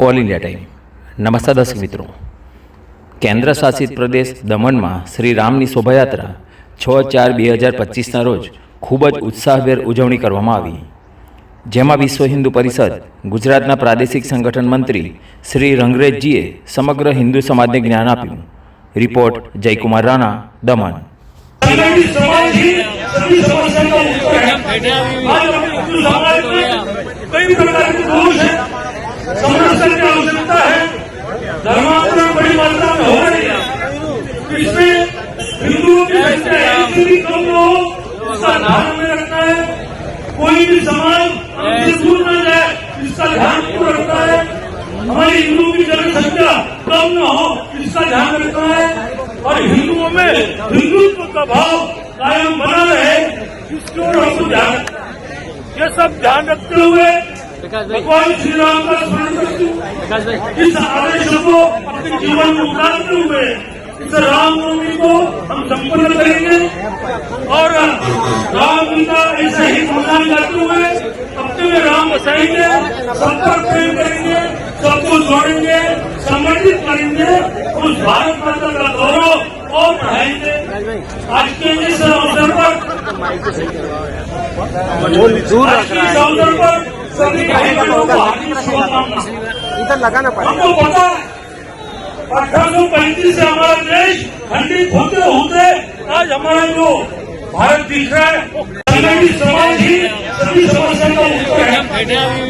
All India time. नमस्कार दर्शक मित्रों, केन्द्र शासित प्रदेश दमण में श्री रामनी शोभायात्रा 6/4/2025 रोज खूबज उत्साहभेर उजवणी करवामां आवी, जेमां विश्व हिंदू परिषद गुजरातना प्रादेशिक संगठन मंत्री श्री रंगरेजजीए समग्र हिंदू समाजने ज्ञान आप्युं। रिपोर्ट जयकुमार राणा, दमण। संरक्षण की आवश्यकता है। धर्मांतरण बड़ी मात्रा में हो रही है, इसमें हिंदुओं की संख्या ऐसी भी कम हो, इसका ध्यान में रखना है। कोई भी समाज हमसे दूर न जाए, इसका ध्यान क्यों रखना है। हमारी हिंदुओं की जनसंख्या कम न हो, इसका ध्यान रखना है। और हिंदुओं में हिंदुत्व का भाव कायम बना रहे, इसकी ओर हमको ध्यान रखना है। ये सब ध्यान रखते हुए भगवान श्री राम का स्मरण करते हुए इस आदेश को अपने जीवन में उतारते हुए इस रामनवमी को हम संपन्न करेंगे और राम का ऐसे ही गुणगान गाते हुए अपने में राम बसाएंगे, सबका प्रेम करेंगे, सबको जोड़ेंगे, संगठित करेंगे, उस भारत माता का गौरव और बढ़ाएंगे। आज के इस अवसर पर सभी भाई बहनों को हार्दिक शुभकामनाएं। इधर लगाना पड़ेगा। हमको पता है 1835 से हमारा देश खंडित होते होते आज हमारा जो भारत दिख रहा है, संगठित समाज ही सभी समस्या का उत्तर है।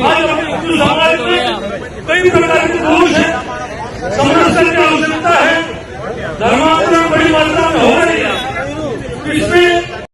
आज हिंदू समाज में कई प्रकार के दोष है, संरक्षण की आवश्यकता है। धर्मांतरण बड़ी मात्रा में हो रही है, इसमें